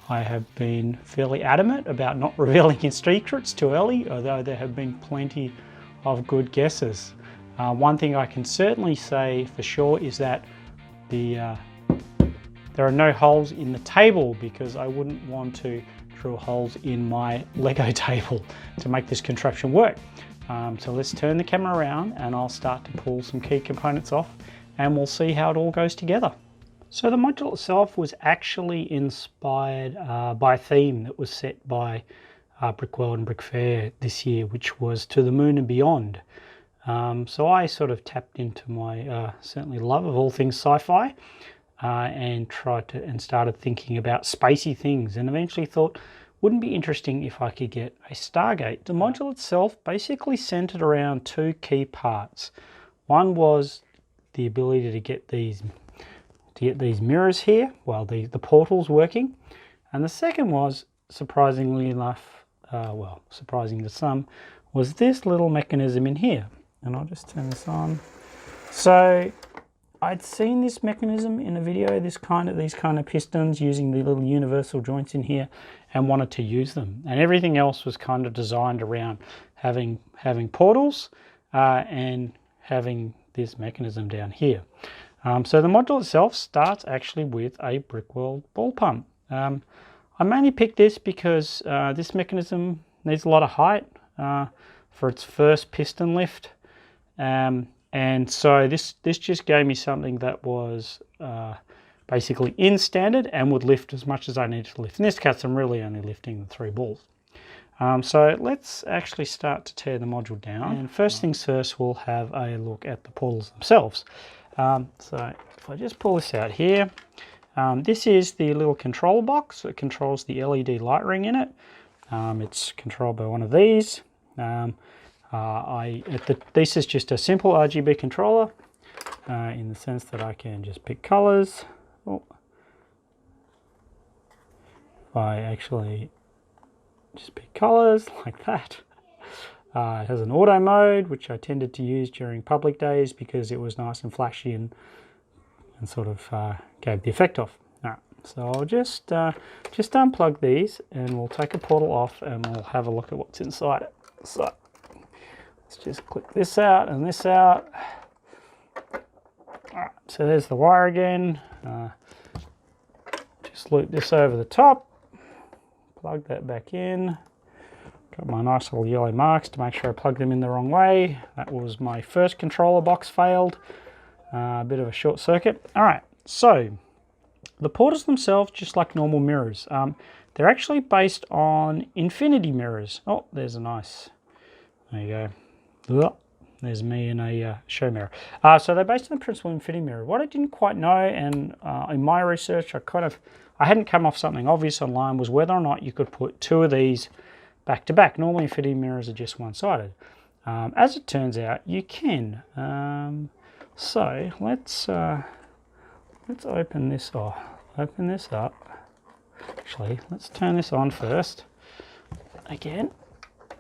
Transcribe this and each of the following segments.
I have been fairly adamant about not revealing his secrets too early, although there have been plenty of good guesses. One thing I can certainly say for sure is that there are no holes in the table, because I wouldn't want to drill holes in my Lego table to make this contraption work. So let's turn the camera around and I'll start to pull some key components off and we'll see how it all goes together. So the module itself was actually inspired by a theme that was set by Brickworld and Brick Fair this year, which was To the Moon and Beyond. So I sort of tapped into my certainly love of all things sci-fi and started thinking about spacey things, and eventually thought, wouldn't it be interesting if I could get a Stargate? The module itself basically centered around two key parts. One was the ability to get these mirrors here while the portal's working, and the second was, surprisingly enough, well, surprising to some, was this little mechanism in here. And I'll just turn this on. So I'd seen this mechanism in a video, these kind of pistons using the little universal joints in here, and wanted to use them. And everything else was kind of designed around having portals and having this mechanism down here. So the module itself starts actually with a Brickworld ball pump. I mainly picked this because this mechanism needs a lot of height for its first piston lift. And so this just gave me something that was basically in standard and would lift as much as I needed to lift. In this case, I'm really only lifting the 3 balls. So let's actually start to tear the module down. And first things first, we'll have a look at the portals themselves. So if I just pull this out here, this is the little control box that controls the LED light ring in it. It's controlled by one of these. This is just a simple RGB controller in the sense that I can just pick colors. Oh. If I actually just pick colors like that. It has an auto mode, which I tended to use during public days because it was nice and flashy and sort of gave the effect off. All right, so I'll just unplug these and we'll take a portal off and we'll have a look at what's inside it. So let's just click this out and this out. All right, so there's the wire again. Just loop this over the top, plug that back in. Got my nice little yellow marks to make sure I plug them in the wrong way. That was my first controller box failed. A bit of a short circuit. All right, so the portals themselves, just like normal mirrors, they're actually based on infinity mirrors. Oh, there's a nice, there you go. There's me in a show mirror. So they're based on the principle of infinity mirror. What I didn't quite know, and in my research, I hadn't come off something obvious online, was whether or not you could put 2 of these back to back. Normally infinity mirrors are just one-sided. As it turns out, you can. So let's open this off. Open this up. Actually, let's turn this on first. Again,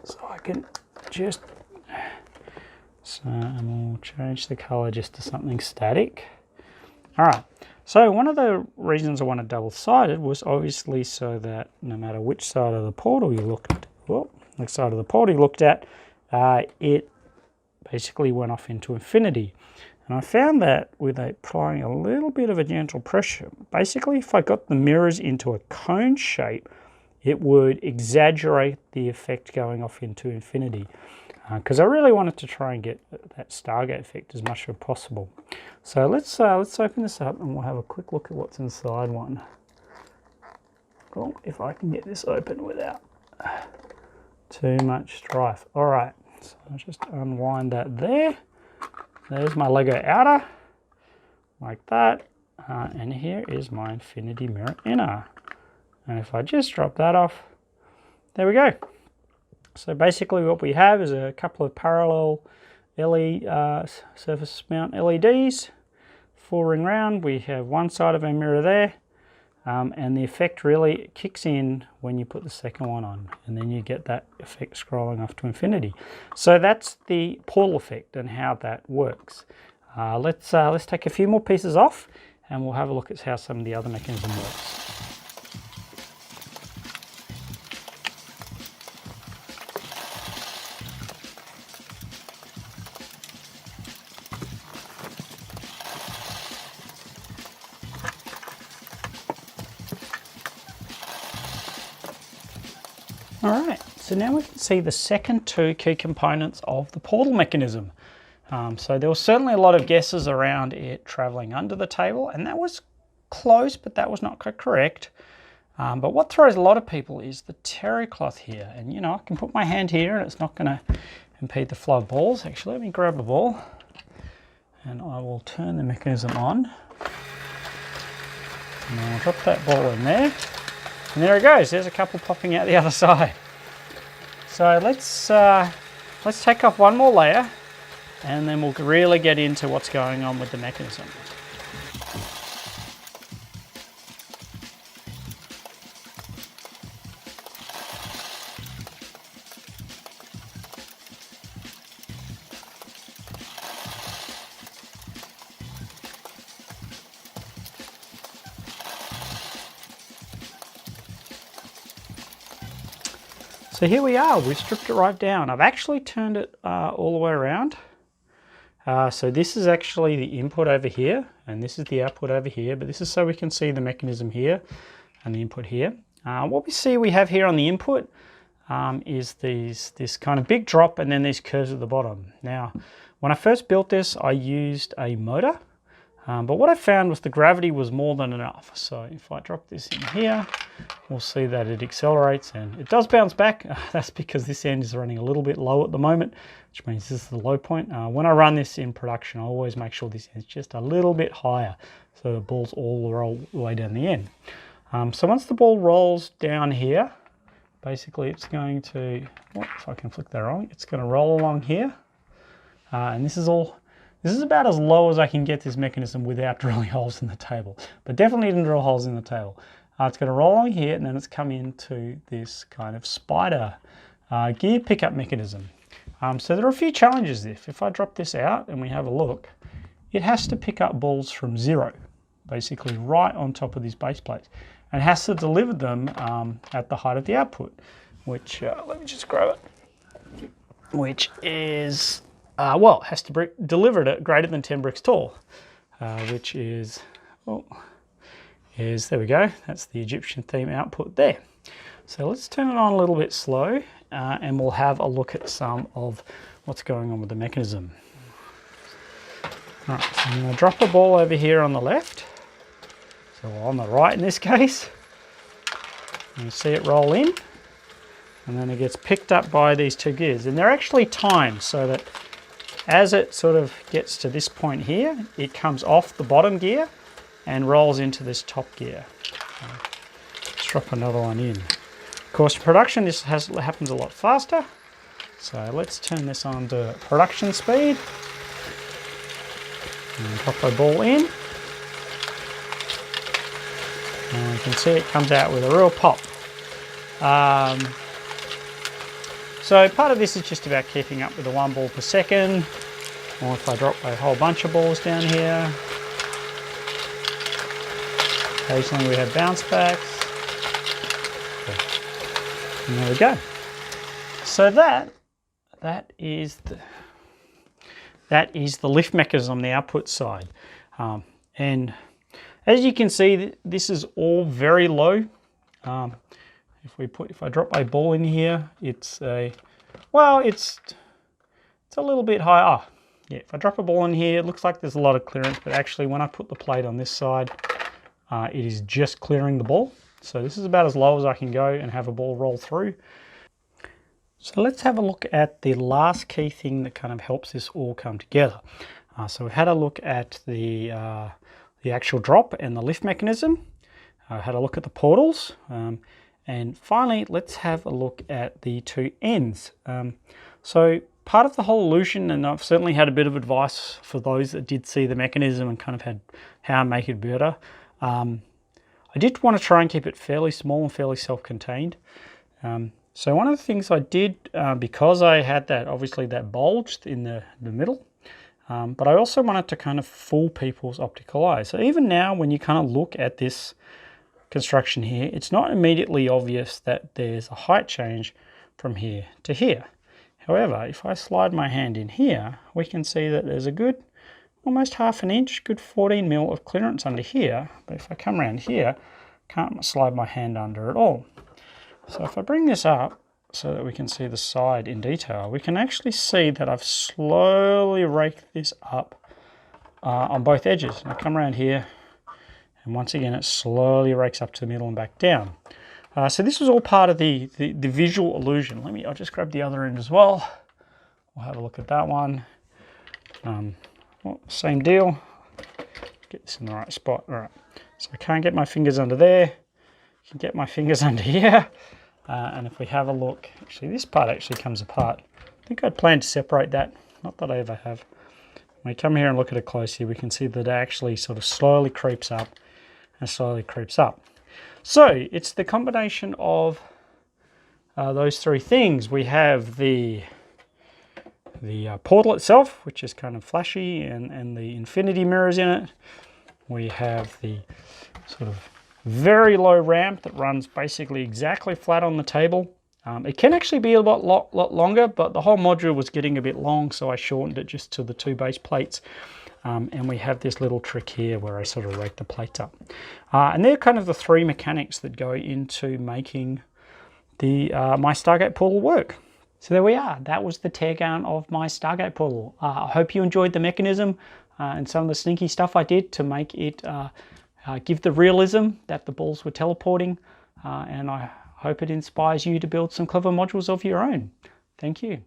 so I can just. And we'll change the color just to something static. All right. So one of the reasons I wanted double-sided was obviously so that no matter which side of the portal you looked at, it basically went off into infinity. And I found that with applying a little bit of a gentle pressure, basically if I got the mirrors into a cone shape, it would exaggerate the effect going off into infinity. Because I really wanted to try and get that Stargate effect as much as possible. So let's open this up and we'll have a quick look at what's inside one. Well, if I can get this open without too much strife. All right, so I'll just unwind that there. There's my Lego outer, like that. And here is my infinity mirror inner. And if I just drop that off, there we go. So basically what we have is a couple of parallel surface mount LEDs, 4 ring round. We have one side of our mirror there, and the effect really kicks in when you put the second one on, and then you get that effect scrolling off to infinity. So that's the portal effect and how that works. Let's take a few more pieces off and we'll have a look at how some of the other mechanism works. All right, so now we can see the second two key components of the portal mechanism. So there was certainly a lot of guesses around it traveling under the table, and that was close, but that was not correct. But what throws a lot of people is the terry cloth here. And you know, I can put my hand here and it's not going to impede the flow of balls. Actually, let me grab a ball and I will turn the mechanism on. And I'll drop that ball in there. And there it goes. There's a couple popping out the other side. So let's take off one more layer and then we'll really get into what's going on with the mechanism. So here we are, we've stripped it right down. I've actually turned it all the way around. So this is actually the input over here, and this is the output over here, but this is so we can see the mechanism here and the input here. What we have here on the input is this kind of big drop and then these curves at the bottom. Now, when I first built this, I used a motor, but what I found was the gravity was more than enough. So if I drop this in here, we'll see that it accelerates and it does bounce back. That's because this end is running a little bit low at the moment, which means this is the low point. When I run this in production, I always make sure this is just a little bit higher so the ball's all roll the way down the end. So once the ball rolls down here, basically it's going to, if I can flick that wrong, it's going to roll along here. And this is about as low as I can get this mechanism without drilling holes in the table. But definitely didn't drill holes in the table. It's going to roll along here and then it's come into this kind of spider gear pickup mechanism. So there are a few challenges. If I drop this out and we have a look, it has to pick up balls from zero, basically right on top of these base plates. And it has to deliver them at the height of the output, which, let me just grab it, which is, well, it has to deliver it at greater than 10 bricks tall, which is, there we go, that's the Egyptian theme output there. So let's turn it on a little bit slow and we'll have a look at some of what's going on with the mechanism. All right, so I'm going to drop a ball over here on the left, so on the right in this case. You see it roll in and then it gets picked up by these two gears, and they're actually timed so that as it sort of gets to this point here, it comes off the bottom gear and rolls into this top gear. Let's drop another one in. Of course, in production this happens a lot faster. So let's turn this on to production speed. And drop a ball in. And you can see it comes out with a real pop. So part of this is just about keeping up with the 1 ball per second. Or if I drop a whole bunch of balls down here. Occasionally we have bounce backs. And there we go. So that is the lift mechanism on the output side. And as you can see, this is all very low. If I drop a ball in here, it's a little bit higher. Oh, yeah, if I drop a ball in here, it looks like there's a lot of clearance, but actually when I put the plate on this side, it is just clearing the ball. So this is about as low as I can go and have a ball roll through. So let's have a look at the last key thing that kind of helps this all come together. So we've had a look at the actual drop and the lift mechanism. Had a look at the portals. And finally, let's have a look at the two ends. So part of the whole illusion, and I've certainly had a bit of advice for those that did see the mechanism and kind of had how to make it better. I did want to try and keep it fairly small and fairly self-contained. So one of the things I did, because I had that, obviously that bulge in the middle, but I also wanted to kind of fool people's optical eyes. So even now, when you kind of look at this construction here, it's not immediately obvious that there's a height change from here to here. However, if I slide my hand in here, we can see that there's a good, almost half an inch, good 14 mil of clearance under here. But if I come around here, can't slide my hand under at all. So if I bring this up, so that we can see the side in detail, we can actually see that I've slowly raked this up on both edges. And I come around here, and once again it slowly rakes up to the middle and back down. So this was all part of the visual illusion. I'll just grab the other end as well. We'll have a look at that one. Well, same deal. Get this in the right spot. All right. So I can't get my fingers under there. I can get my fingers under here. And if we have a look, actually this part actually comes apart. I think I'd planned to separate that, not that I ever have. When we come here and look at it closely, we can see that it actually sort of slowly creeps up and slowly creeps up. So it's the combination of those three things. We have the portal itself, which is kind of flashy, and the infinity mirrors in it. We have the sort of very low ramp that runs basically exactly flat on the table. It can actually be a lot longer, but the whole module was getting a bit long, so I shortened it just to the 2 base plates. And we have this little trick here where I sort of rake the plates up. And they're kind of the 3 mechanics that go into making the my Stargate portal work. So there we are. That was the teardown of my Stargate portal. I hope you enjoyed the mechanism and some of the sneaky stuff I did to make it give the realism that the balls were teleporting, and I hope it inspires you to build some clever modules of your own. Thank you.